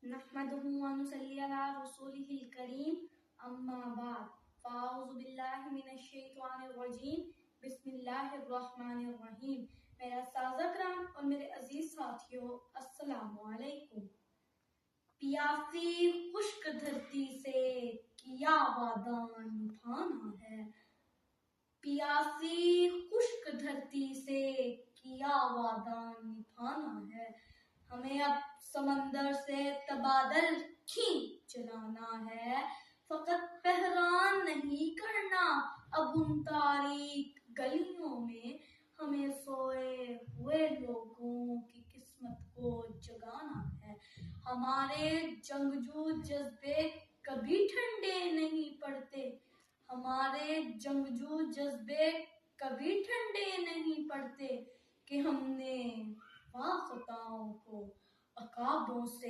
نحمده ونصلي على رسوله الكريم اما بعد فاعوذ باللہ من الشیطان الرجیم بسم اللہ الرحمن الرحیم۔ میرے اساتذہ کرام اور میرے عزیز ساتھیوں، السلام علیکم۔ پیاسی خشک دھرتی سے کیا وعدہ نبھانا ہے، پیاسی خشک دھرتی سے کیا وعدہ نبھانا ہے، ہمیں اب سمندر سے تبادل کھینچ چلانا ہے، فقط بحران نہیں کرنا اب ان تاریک گلیوں میں، ہمیں سوئے ہوئے لوگوں کی قسمت کو جگانا ہے۔ ہمارے جنگجو جذبے کبھی ٹھنڈے نہیں پڑتے، ہمارے جنگجو جذبے کبھی ٹھنڈے نہیں پڑتے، کہ ہم نے خطاؤں کو عقابوں سے